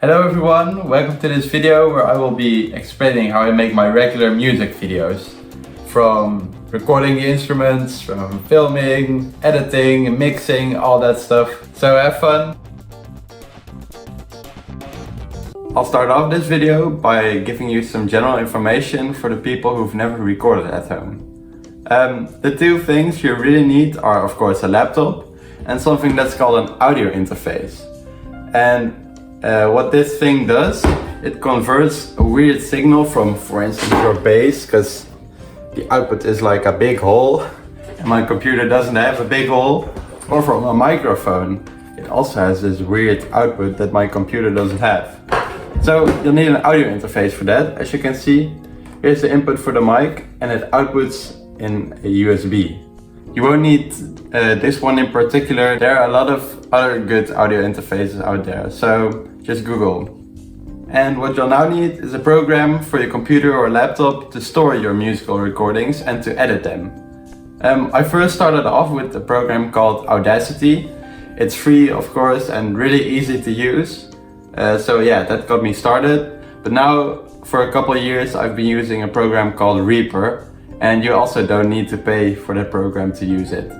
Hello everyone, welcome to this video where I will be explaining how I make my regular music videos. From recording the instruments, from filming, editing, mixing, all that stuff. So have fun! I'll start off this video by giving you some general information for the people who've never recorded at home. The two things you really need are of course a laptop and something that's called an audio interface. And what this thing does, it converts a weird signal from, for instance, your bass, because the output is like a big hole and my computer doesn't have a big hole, or from a microphone. It also has this weird output that my computer doesn't have. So you'll need an audio interface for that. As you can see, here's the input for the mic and it outputs in a USB. You won't need this one in particular. There are a lot of other good audio interfaces out there, so just Google. And what you'll now need is a program for your computer or laptop to store your musical recordings and to edit them. I first started off with a program called Audacity. It's free, of course, and really easy to use. So yeah, that got me started. But now, for a couple of years, I've been using a program called Reaper. And you also don't need to pay for the program to use it.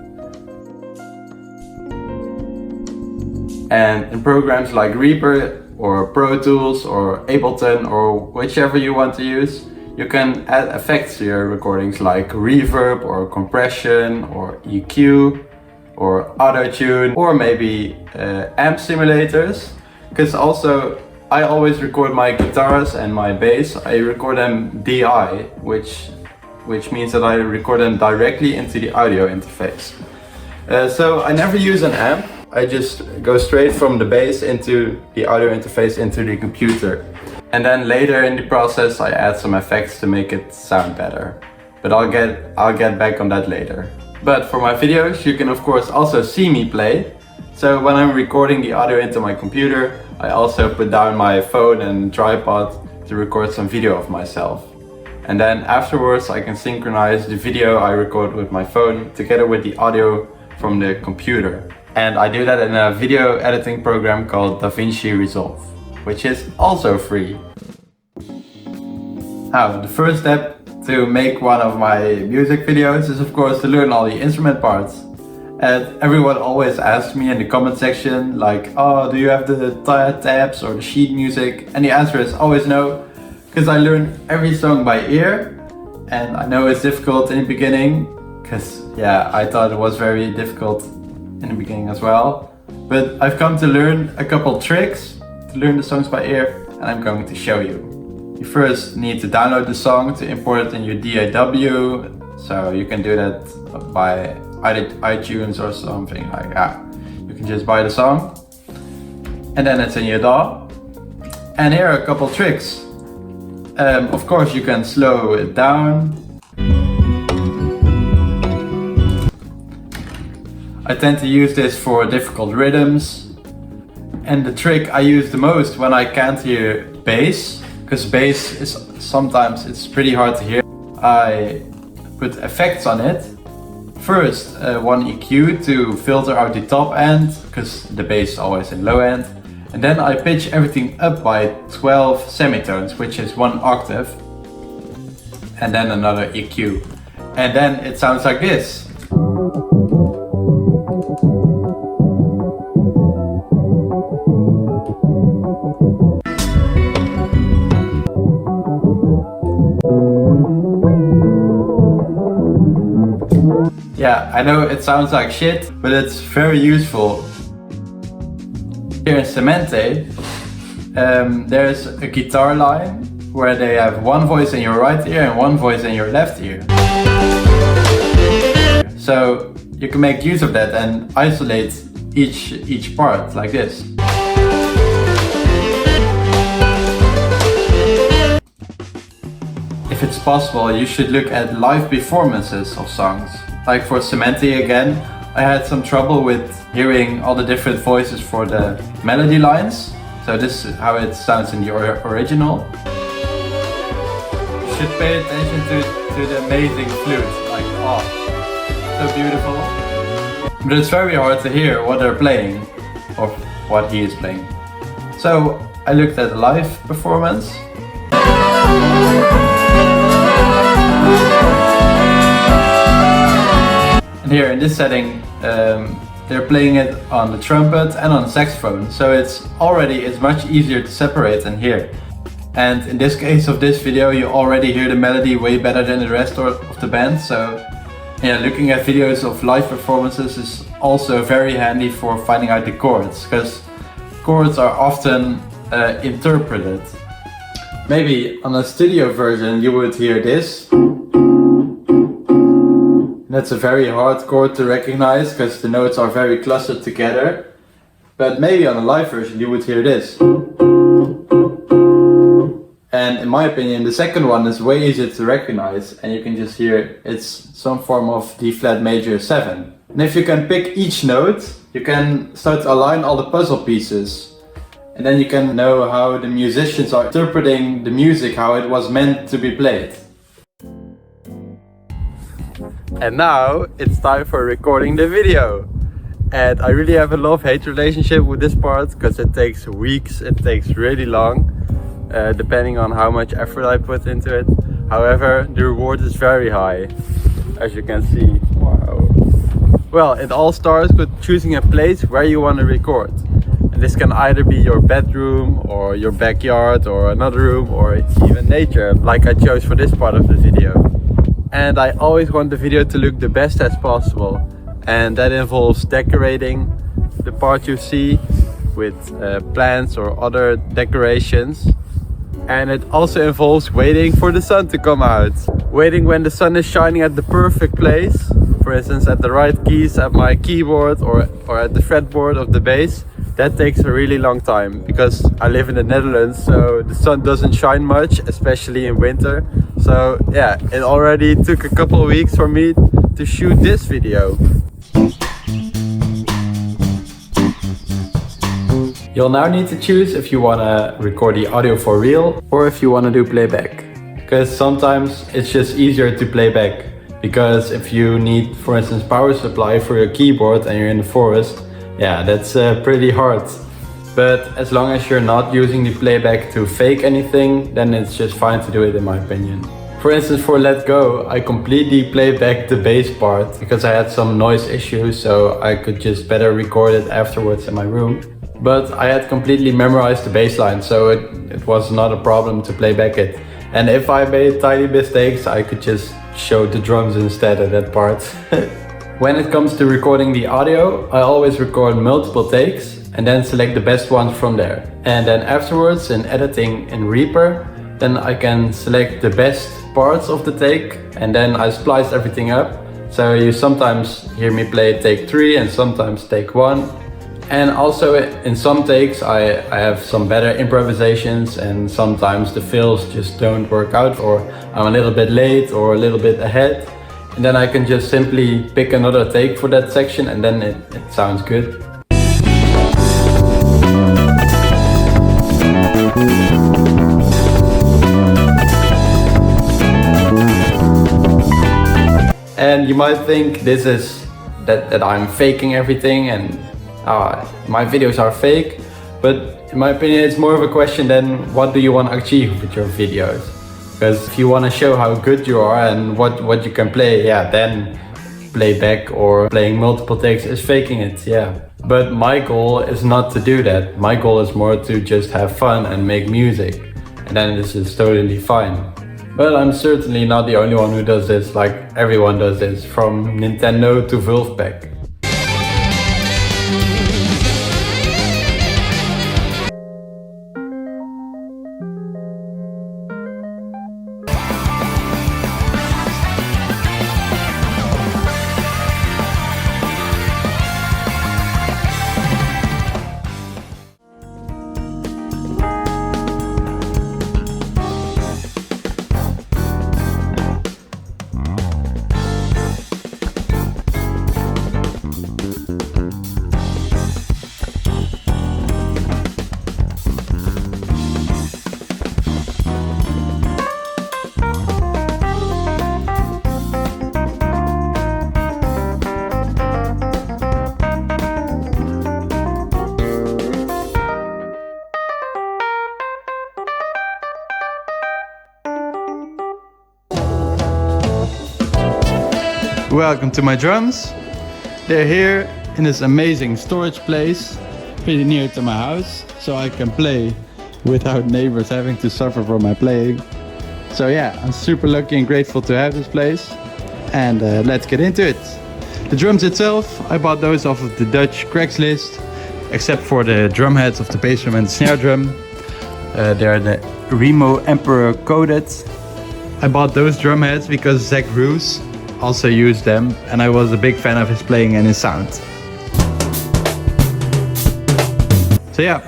And in programs like Reaper or Pro Tools or Ableton or whichever you want to use, you can add effects to your recordings like reverb or compression or EQ or auto-tune or maybe amp simulators. Because also I always record my guitars and my bass, I record them DI, which means that I record them directly into the audio interface. So I never use an amp, I just go straight from the bass into the audio interface into the computer. And then later in the process I add some effects to make it sound better. But I'll get back on that later. But for my videos you can of course also see me play. So when I'm recording the audio into my computer, I also put down my phone and tripod to record some video of myself. And then afterwards I can synchronize the video I record with my phone together with the audio from the computer. And I do that in a video editing program called Davinci Resolve, which is also free. Now, the first step to make one of my music videos is of course to learn all the instrument parts. And everyone always asks me in the comment section like, oh, do you have the tabs or the sheet music? And the answer is always no. Because I learned every song by ear, and I know it's difficult in the beginning, because yeah, I thought it was very difficult in the beginning as well. But I've come to learn a couple tricks to learn the songs by ear, and I'm going to show you. You first need to download the song to import it in your DAW, so you can do that by either iTunes or something like that. You can just buy the song, and then it's in your DAW. And here are a couple tricks. Of course you can slow it down. I tend to use this for difficult rhythms. And the trick I use the most when I can't hear bass, because bass is sometimes it's pretty hard to hear, I put effects on it. First one EQ to filter out the top end, because the bass is always in low end. And then I pitch everything up by 12 semitones, which is 1 octave. And then another EQ. And then it sounds like this. Yeah, I know it sounds like shit, but it's very useful. Here in Cemente, there's a guitar line where they have one voice in your right ear and one voice in your left ear. So you can make use of that and isolate each part like this. If it's possible, you should look at live performances of songs. Like for Cemente again, I had some trouble with hearing all the different voices for the melody lines. So this is how it sounds in the original. You should pay attention to the amazing flute. Like, oh, so beautiful. But it's very hard to hear what they're playing or what he is playing. So I looked at the live performance. And here in this setting, they're playing it on the trumpet and on the saxophone, so it's much easier to separate and hear. And in this case of this video, you already hear the melody way better than the rest of the band. So yeah, looking at videos of live performances is also very handy for finding out the chords, because chords are often interpreted. Maybe on a studio version you would hear this. That's a very hard chord to recognize because the notes are very clustered together. But maybe on a live version you would hear this. And in my opinion, the second one is way easier to recognize, and you can just hear it's some form of D flat major 7. And if you can pick each note, you can start to align all the puzzle pieces. And then you can know how the musicians are interpreting the music, how it was meant to be played. And now it's time for recording the video. And I really have a love-hate relationship with this part, because it takes weeks, it takes really long. Depending on how much effort I put into it. However, the reward is very high, as you can see. Wow. Well, it all starts with choosing a place where you want to record. And this can either be your bedroom, or your backyard, or another room, or even nature, like I chose for this part of the video. And I always want the video to look the best as possible. And that involves decorating the part you see with plants or other decorations. And it also involves waiting for the sun to come out. Waiting when the sun is shining at the perfect place. For instance, at the right keys at my keyboard, or at the fretboard of the bass. That takes a really long time, because I live in the Netherlands, so the sun doesn't shine much, especially in winter. So yeah, it already took a couple of weeks for me to shoot this video. You'll now need to choose if you want to record the audio for real or if you want to do playback. Because sometimes it's just easier to play back. Because if you need, for instance, power supply for your keyboard and you're in the forest, yeah, that's pretty hard. But as long as you're not using the playback to fake anything, then it's just fine to do it, in my opinion. For instance, for Let Go, I completely played back the bass part because I had some noise issues, so I could just better record it afterwards in my room. But I had completely memorized the bass line, so it was not a problem to play back it. And if I made tiny mistakes, I could just show the drums instead of that part. When it comes to recording the audio, I always record multiple takes and then select the best ones from there. And then afterwards, in editing in Reaper, then I can select the best parts of the take, and then I splice everything up. So you sometimes hear me play take 3 and sometimes take 1. And also in some takes I have some better improvisations, and sometimes the fills just don't work out, or I'm a little bit late or a little bit ahead. And then I can just simply pick another take for that section, and then it sounds good. And you might think this is that I'm faking everything and my videos are fake, but in my opinion it's more of a question than what do you want to achieve with your videos. Because if you want to show how good you are and what you can play, yeah, then playback or playing multiple takes is faking it, yeah. But my goal is not to do that. My goal is more to just have fun and make music, and then this is totally fine. But I'm certainly not the only one who does this, like everyone does this, from Nintendo to Wolfpack. Welcome to my drums. They're here in this amazing storage place, pretty near to my house, so I can play without neighbors having to suffer from my playing. So yeah, I'm super lucky and grateful to have this place. And let's get into it. The drums itself, I bought those off of the Dutch Craigslist, except for the drum heads of the bass drum and the snare drum. They're the Remo Emperor coated. I bought those drum heads because Zach Bruce also used them, and I was a big fan of his playing and his sound. So yeah,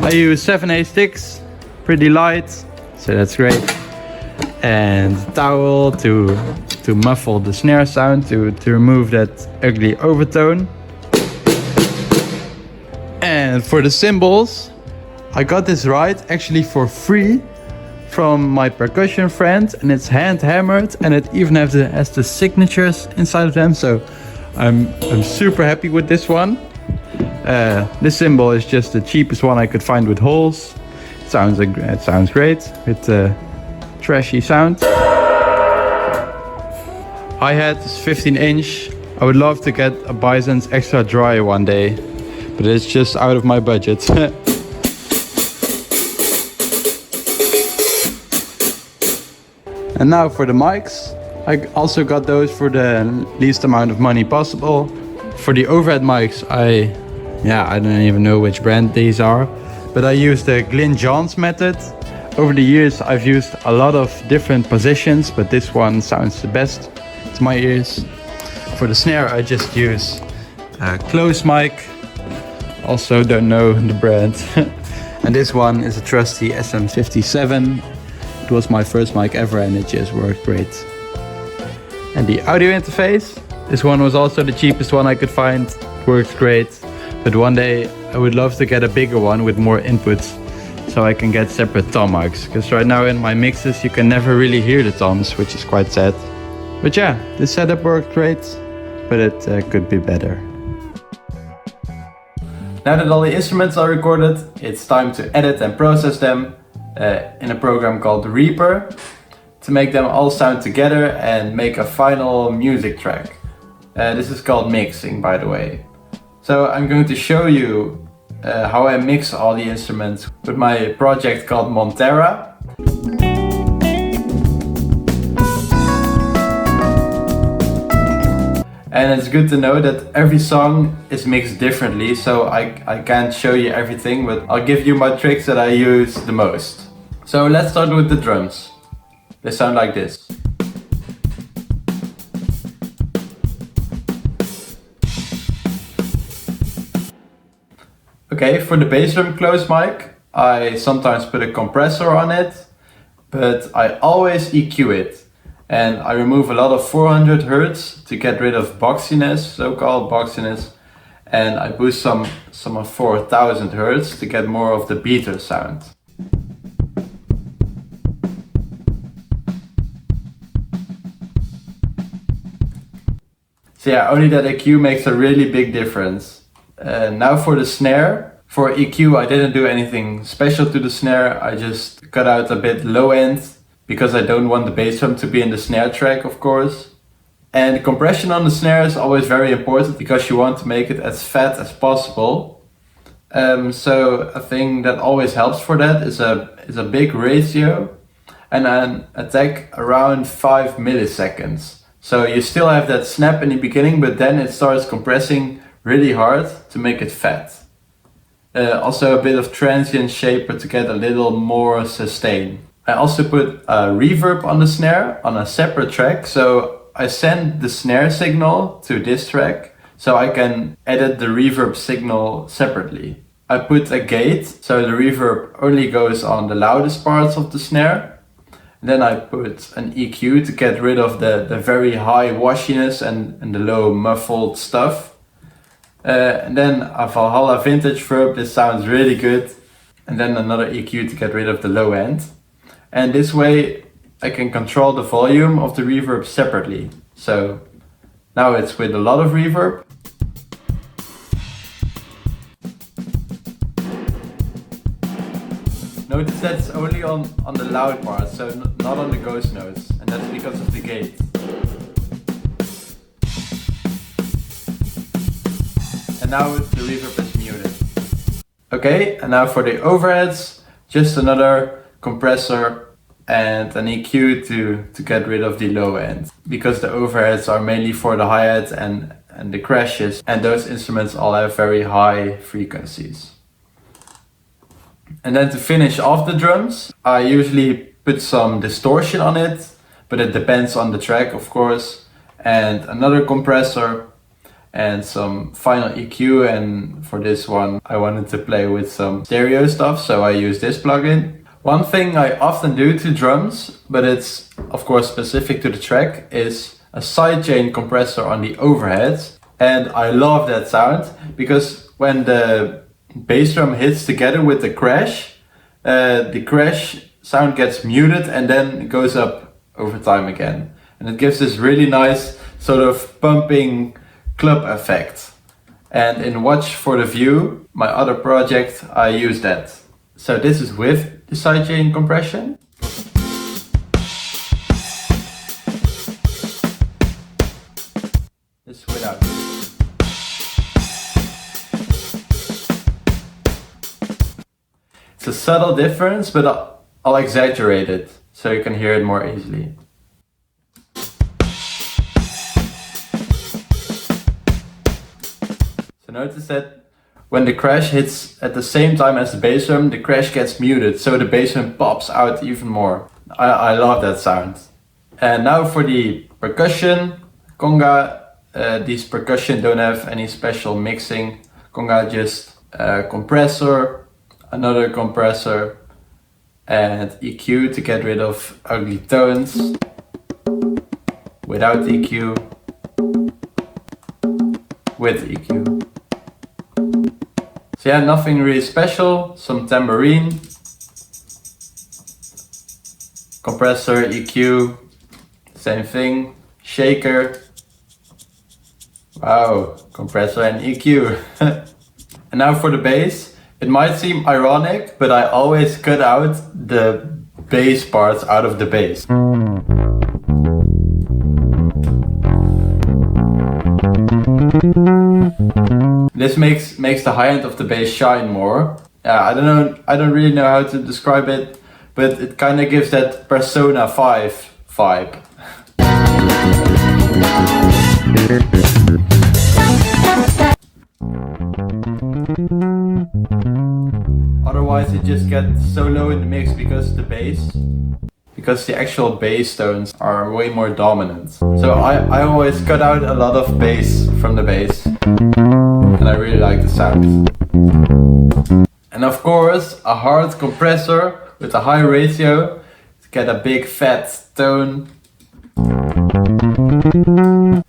I use 7/8 sticks, pretty light, so that's great. And towel to muffle the snare sound, to remove that ugly overtone. And for the cymbals, I got this ride actually for free from my percussion friend, and it's hand hammered, and it even has the signatures inside of them, so I'm super happy with this one. This cymbal is just the cheapest one I could find with holes. It sounds great with the trashy sound. Hi-hat is 15-inch. I would love to get a Bison's extra dry one day, but it's just out of my budget. And now for the mics. I also got those for the least amount of money possible. For the overhead mics, I don't even know which brand these are, but I use the Glyn Johns method. Over the years, I've used a lot of different positions, but this one sounds the best to my ears. For the snare, I just use a close mic. Also don't know the brand. And this one is a trusty SM57. It was my first mic ever and it just worked great. And the audio interface, this one was also the cheapest one I could find. It works great, but one day I would love to get a bigger one with more inputs so I can get separate tom mics, because right now in my mixes you can never really hear the toms, which is quite sad. But yeah, this setup worked great, but it could be better. Now that all the instruments are recorded, it's time to edit and process them in a program called Reaper, to make them all sound together and make a final music track. This is called mixing, by the way. So I'm going to show you how I mix all the instruments with my project called Montera. And it's good to know that every song is mixed differently, so I can't show you everything, but I'll give you my tricks that I use the most. So let's start with the drums. They sound like this. Okay, for the bass drum close mic, I sometimes put a compressor on it, but I always EQ it. And I remove a lot of 400 Hz to get rid of boxiness, so-called boxiness. And I boost some of 4000 Hz to get more of the beater sound. So yeah, only that EQ makes a really big difference. Now for the snare. For EQ I didn't do anything special to the snare, I just cut out a bit low end, because I don't want the bass drum to be in the snare track, of course. And the compression on the snare is always very important, because you want to make it as fat as possible. So a thing that always helps for that is a big ratio and an attack around 5 milliseconds. So you still have that snap in the beginning, but then it starts compressing really hard to make it fat. Also a bit of transient shaper to get a little more sustain. I also put a reverb on the snare on a separate track, so I send the snare signal to this track so I can edit the reverb signal separately. I put a gate, so the reverb only goes on the loudest parts of the snare. Then I put an EQ to get rid of the very high washiness and the low muffled stuff. And then a Valhalla vintage verb, this sounds really good. And then another EQ to get rid of the low end. And this way I can control the volume of the reverb separately. So now it's with a lot of reverb. Notice that's only on the loud parts, so not on the ghost notes, and that's because of the gate. and now the reverb is muted. Okay, and now for the overheads, just another compressor and an EQ to get rid of the low end. Because the overheads are mainly for the hi-hat and the crashes, and those instruments all have very high frequencies. And then to finish off the drums, I usually put some distortion on it, but it depends on the track, of course, and another compressor and some final EQ. And for this one I wanted to play with some stereo stuff, so I use this plugin. One thing I often do to drums, but it's of course specific to the track, is a sidechain compressor on the overheads. And I love that sound because when the bass drum hits together with the crash sound gets muted and then goes up over time again. And it gives this really nice sort of pumping club effect. And in Watch for the View, my other project, I use that. So this is with the sidechain compression. This is without. It's a subtle difference, but I'll exaggerate it so you can hear it more easily. So notice that when the crash hits at the same time as the bass drum, the crash gets muted, so the bass drum pops out even more. I love that sound. And now for the percussion, conga. These percussion don't have any special mixing. Conga just compressor, another compressor, and EQ to get rid of ugly tones. Without EQ, with EQ. So yeah, nothing really special. Some tambourine, compressor, EQ, same thing, shaker. Wow, compressor and EQ. And now for the bass. It might seem ironic, but I always cut out the bass parts out of the bass. This makes the high end of the bass shine more. I don't really know how to describe it, but it kind of gives that Persona 5 vibe. Otherwise it just gets so low in the mix because the actual bass tones are way more dominant. So I always cut out a lot of bass from the bass, and I really like the sound. And of course a hard compressor with a high ratio to get a big fat tone.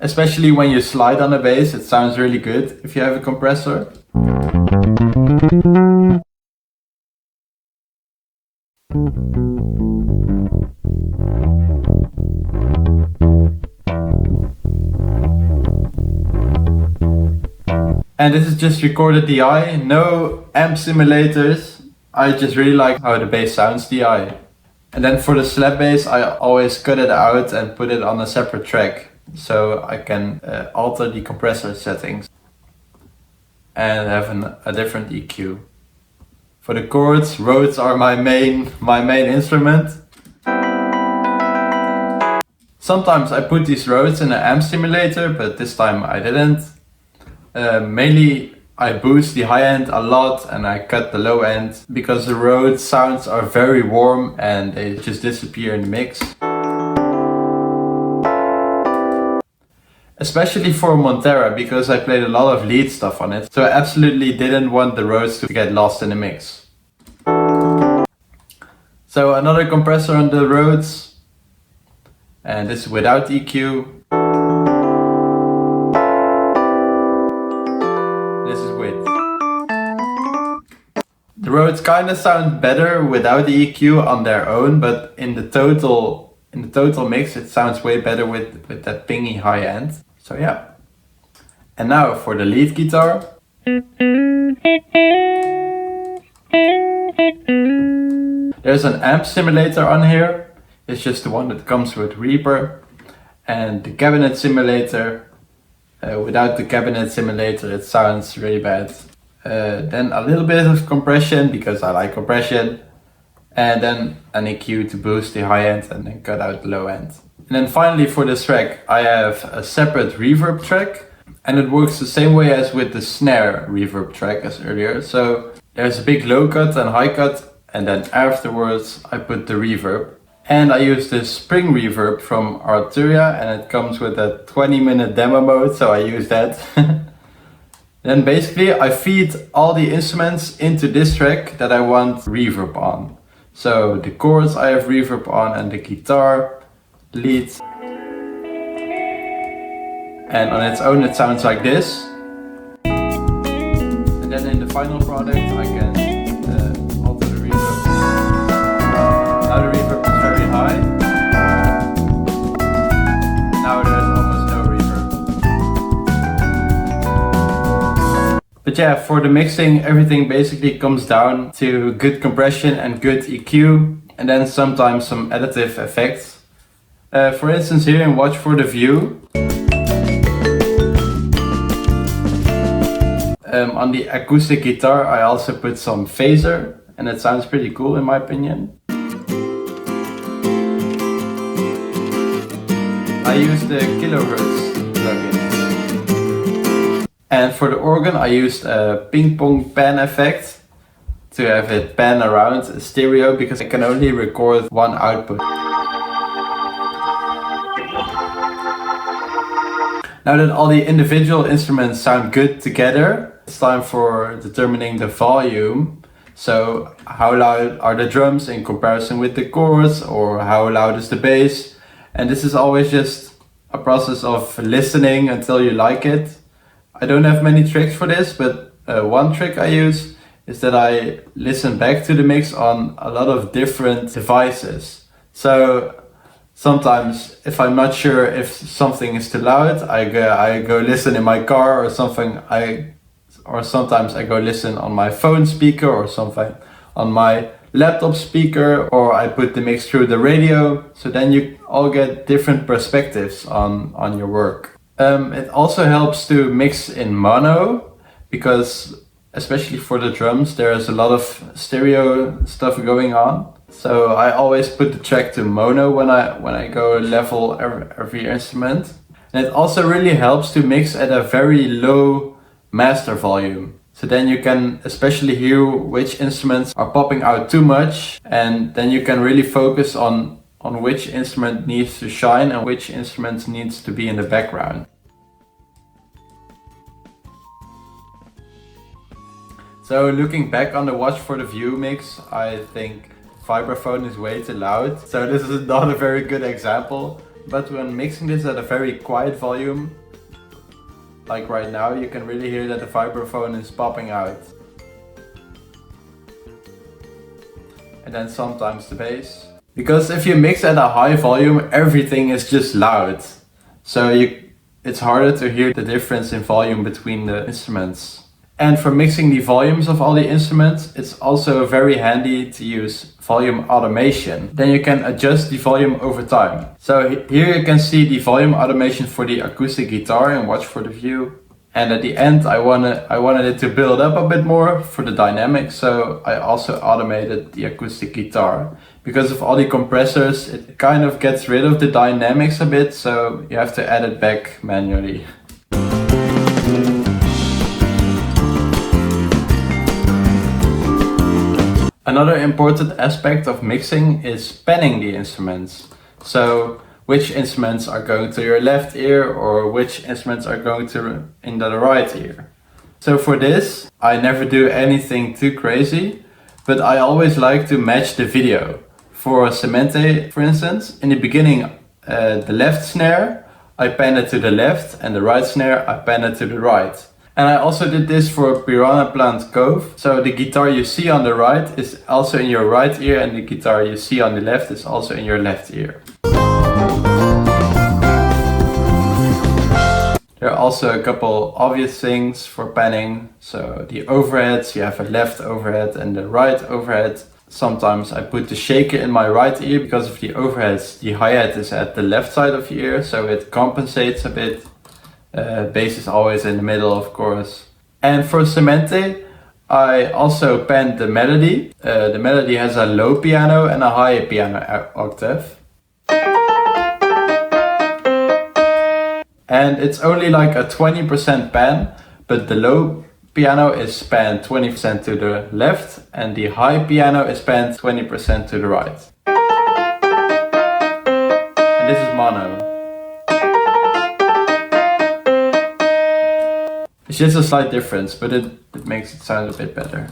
Especially when you slide on the bass, it sounds really good if you have a compressor. And this is just recorded DI, no amp simulators. I just really like how the bass sounds DI. And then for the slap bass, I always cut it out and put it on a separate track, so I can alter the compressor settings and have a different EQ. For the chords, Rhodes are my main instrument. Sometimes I put these Rhodes in an amp simulator, but this time I didn't. Mainly I boost the high end a lot and I cut the low end because the Rhodes sounds are very warm and they just disappear in the mix. Especially for Montera, because I played a lot of lead stuff on it, so I absolutely didn't want the Rhodes to get lost in the mix. So another compressor on the Rhodes, and this is without EQ. This is with. The Rhodes kind of sound better without the EQ on their own, but in the total mix it sounds way better with that pingy high end. So yeah. And now for the lead guitar. There's an amp simulator on here. It's just the one that comes with Reaper. And the cabinet simulator Without the cabinet simulator it sounds really bad. Then a little bit of compression because I like compression. And then an EQ to boost the high end and then cut out the low end. And then finally for this track I have a separate reverb track. And it works the same way as with the snare reverb track as earlier. So there's a big low cut and high cut, and then afterwards I put the reverb. And I use this spring reverb from Arturia, and it comes with a 20-minute demo mode, so I use that. Then basically I feed all the instruments into this track that I want reverb on. So the chords I have reverb on, and the guitar, lead. And on its own it sounds like this. And then in the final product I can alter the reverb. Now the reverb is very high. And now there's almost no reverb. But yeah, for the mixing everything basically comes down to good compression and good EQ. And then sometimes some additive effects. For instance here in Watch for the View. On the acoustic guitar I also put some phaser, and it sounds pretty cool in my opinion. I used the kilohertz plugin. And for the organ I used a ping pong pan effect to have it pan around stereo because I can only record one output. Now that all the individual instruments sound good together, it's time for determining the volume. So how loud are the drums in comparison with the chords, or how loud is the bass? And this is always just a process of listening until you like it. I don't have many tricks for this, but one trick I use is that I listen back to the mix on a lot of different devices. So sometimes if I'm not sure if something is too loud, I go listen in my car or something. Or sometimes I go listen on my phone speaker or something on my laptop speaker, or I put the mix through the radio. So then you all get different perspectives on your work. It also helps to mix in mono because especially for the drums there's a lot of stereo stuff going on. So I always put the track to mono when I go level every instrument. And it also really helps to mix at a very low master volume. So then you can especially hear which instruments are popping out too much, and then you can really focus on which instrument needs to shine and which instrument needs to be in the background. So looking back on the Watch for the View mix, I think vibraphone is way too loud. So this is not a very good example, but when mixing this at a very quiet volume, like right now, you can really hear that the vibraphone is popping out. And then sometimes the bass. Because if you mix at a high volume, everything is just loud. So it's harder to hear the difference in volume between the instruments. And for mixing the volumes of all the instruments, it's also very handy to use volume automation. Then you can adjust the volume over time. So here you can see the volume automation for the acoustic guitar and Watch for the View. And at the end I wanted it to build up a bit more for the dynamics, so I also automated the acoustic guitar. Because of all the compressors, it kind of gets rid of the dynamics a bit, so you have to add it back manually. Another important aspect of mixing is panning the instruments. So which instruments are going to your left ear or which instruments are going to in the right ear. So for this, I never do anything too crazy, but I always like to match the video. For Cemente, for instance, in the beginning, the left snare, I pan it to the left, and the right snare, I pan it to the right. And I also did this for Piranha Plant Cove. So the guitar you see on the right is also in your right ear, and the guitar you see on the left is also in your left ear. There are also a couple obvious things for panning. So the overheads, you have a left overhead and the right overhead. Sometimes I put the shaker in my right ear because of the overheads. The hi-hat is at the left side of the ear, so it compensates a bit. Bass is always in the middle, of course. And for semantic, I also penned the melody. The melody has a low piano and a high piano octave. And it's only like a 20% pan, but the low piano is panned 20% to the left and the high piano is panned 20% to the right. And this is mono. It's just a slight difference, but it makes it sound a bit better.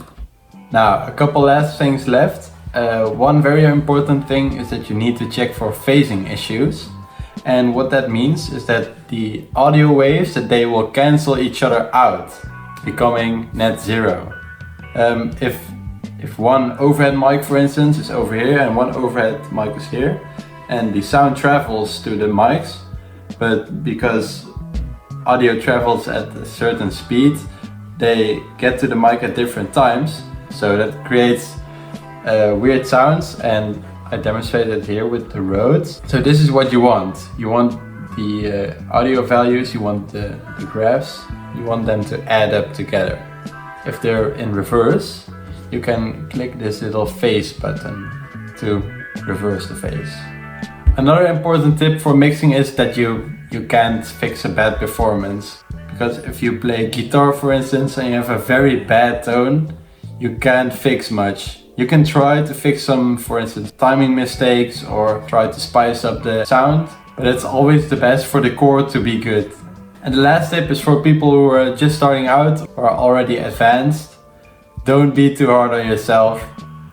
Now, a couple last things left. One very important thing is that you need to check for phasing issues. And what that means is that the audio waves, that they will cancel each other out, becoming net zero. If one overhead mic, for instance, is over here and one overhead mic is here, and the sound travels to the mics, but because audio travels at a certain speed, they get to the mic at different times, so that creates weird sounds, and I demonstrated here with the Rhodes. So this is what you want. You want the audio values, you want the graphs, you want them to add up together. If they're in reverse, you can click this little phase button to reverse the phase. Another important tip for mixing is that you can't fix a bad performance. Because if you play guitar, for instance, and you have a very bad tone, you can't fix much. You can try to fix some, for instance, timing mistakes or try to spice up the sound, but it's always the best for the chord to be good. And the last tip is for people who are just starting out or are already advanced. Don't be too hard on yourself.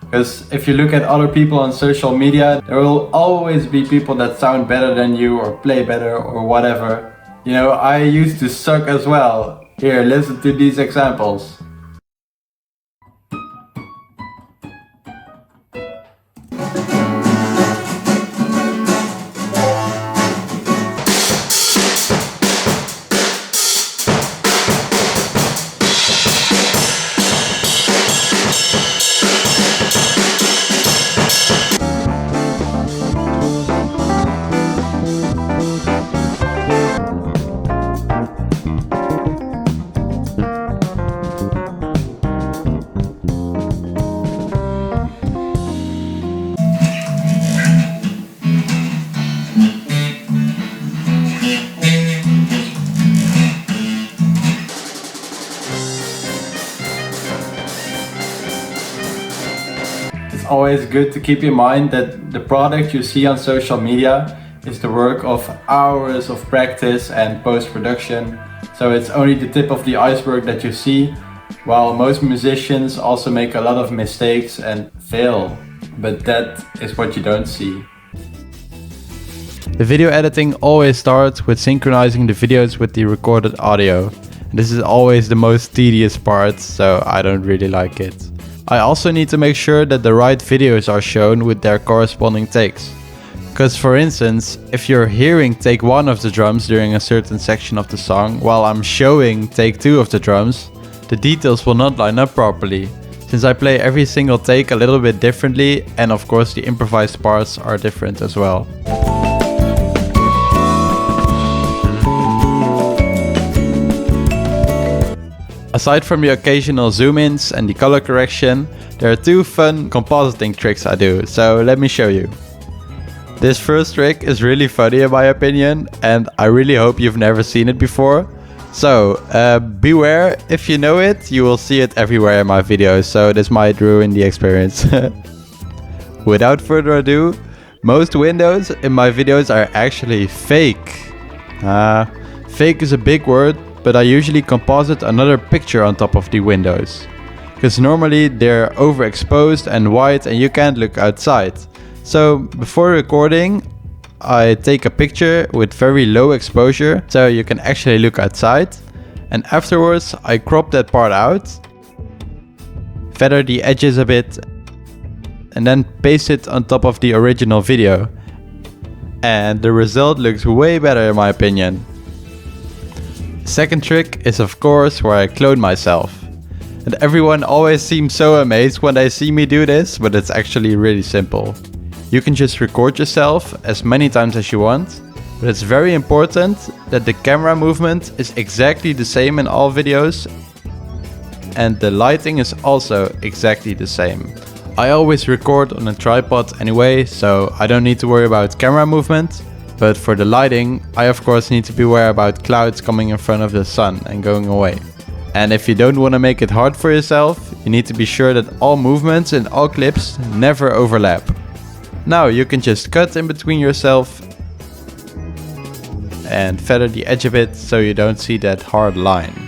Because if you look at other people on social media, there will always be people that sound better than you or play better or whatever. You know, I used to suck as well. Here, listen to these examples. Always good to keep in mind that the product you see on social media is the work of hours of practice and post-production. So it's only the tip of the iceberg that you see, while most musicians also make a lot of mistakes and fail. But that is what you don't see. The video editing always starts with synchronizing the videos with the recorded audio. This is always the most tedious part, so I don't really like it. I also need to make sure that the right videos are shown with their corresponding takes. Because for instance, if you're hearing take 1 of the drums during a certain section of the song while I'm showing take 2 of the drums, the details will not line up properly, since I play every single take a little bit differently, and of course the improvised parts are different as well. Aside from the occasional zoom-ins and the color correction, there are 2 fun compositing tricks I do, so let me show you. This first trick is really funny in my opinion, and I really hope you've never seen it before. So, beware, if you know it, you will see it everywhere in my videos, so this might ruin the experience. Without further ado, most windows in my videos are actually fake. Fake is a big word, but I usually composite another picture on top of the windows. Because normally they're overexposed and white and you can't look outside. So before recording, I take a picture with very low exposure so you can actually look outside. And afterwards I crop that part out, feather the edges a bit, and then paste it on top of the original video. And the result looks way better in my opinion. Second trick is of course where I clone myself. And everyone always seems so amazed when they see me do this, but it's actually really simple. You can just record yourself as many times as you want, But it's very important that the camera movement is exactly the same in all videos, and the lighting is also exactly the same. I always record on a tripod anyway, so I don't need to worry about camera movement. But for the lighting, I of course need to be aware about clouds coming in front of the sun and going away. And if you don't want to make it hard for yourself, you need to be sure that all movements in all clips never overlap. Now you can just cut in between yourself and feather the edge a bit so you don't see that hard line.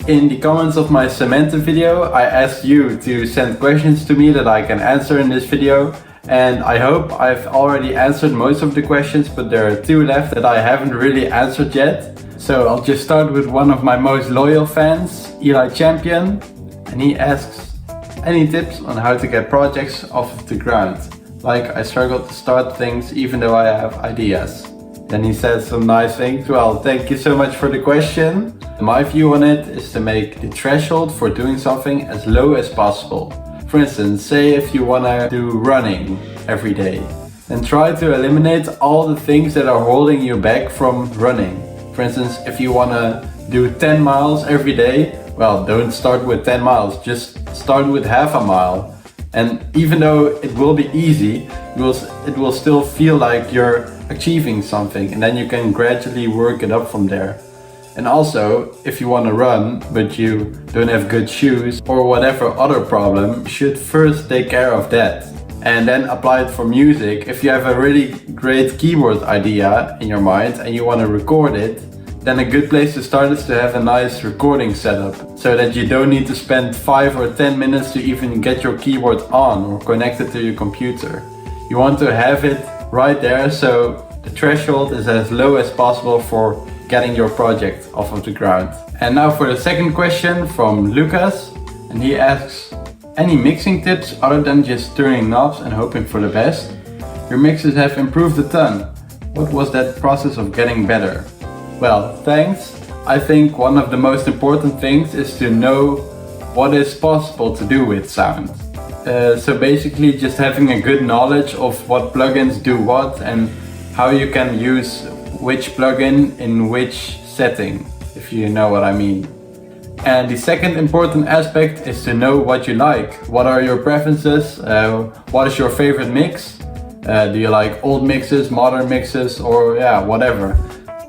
In the comments of my cemented video, I asked you to send questions to me that I can answer in this video. And I hope I've already answered most of the questions, but there are 2 left that I haven't really answered yet. So I'll just start with one of my most loyal fans, Eli Champion. And he asks, any tips on how to get projects off of the ground? Like, I struggle to start things even though I have ideas. Then he said some nice things. Well, thank you so much for the question. My view on it is to make the threshold for doing something as low as possible. For instance, say if you want to do running every day, then try to eliminate all the things that are holding you back from running. For instance, if you want to do 10 miles every day, well, don't start with 10 miles, just start with half a mile. And even though it will be easy, it will still feel like you're achieving something, and then you can gradually work it up from there. And also, if you want to run, but you don't have good shoes or whatever other problem, you should first take care of that. And then apply it for music. If you have a really great keyboard idea in your mind and you want to record it, then a good place to start is to have a nice recording setup, so that you don't need to spend 5 or 10 minutes to even get your keyboard on or connect it to your computer. You want to have it right there, so the threshold is as low as possible for getting your project off of the ground. And now for the second question from Lucas, and he asks, any mixing tips other than just turning knobs and hoping for the best? Your mixes have improved a ton. What was that process of getting better? Well, thanks. I think one of the most important things is to know what is possible to do with sound. So basically just having a good knowledge of what plugins do what and how you can use which plugin in which setting, if you know what I mean. And the second important aspect is to know what you like. What are your preferences? What is your favorite mix? Do you like old mixes, modern mixes, or yeah, whatever.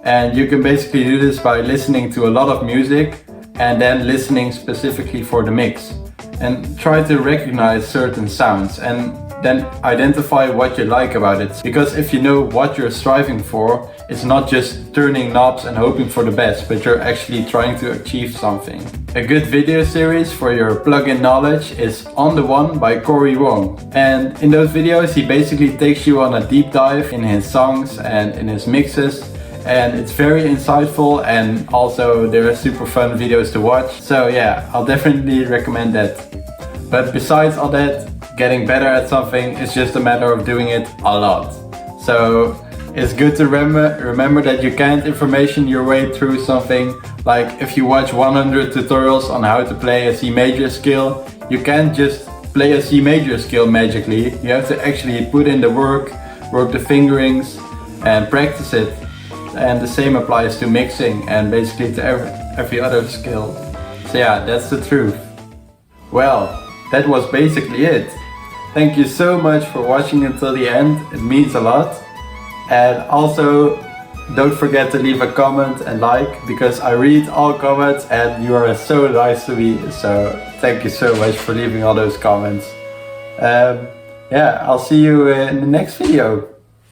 And you can basically do this by listening to a lot of music and then listening specifically for the mix. And try to recognize certain sounds and then identify what you like about it. Because if you know what you're striving for, it's not just turning knobs and hoping for the best, but you're actually trying to achieve something. A good video series for your plugin knowledge is On The One by Corey Wong. And in those videos he basically takes you on a deep dive in his songs and in his mixes. And it's very insightful, and also there are super fun videos to watch. So yeah, I'll definitely recommend that. But besides all that, getting better at something is just a matter of doing it a lot. So it's good to remember that you can't information your way through something. Like if you watch 100 tutorials on how to play a C major scale, you can't just play a C major scale magically. You have to actually put in the work the fingerings and practice it. And the same applies to mixing and basically to every other skill. So yeah, that's the truth. Well, that was basically it. Thank you so much for watching until the end, it means a lot. And also, don't forget to leave a comment and like, because I read all comments and you are so nice to me. So thank you so much for leaving all those comments. Yeah, I'll see you in the next video.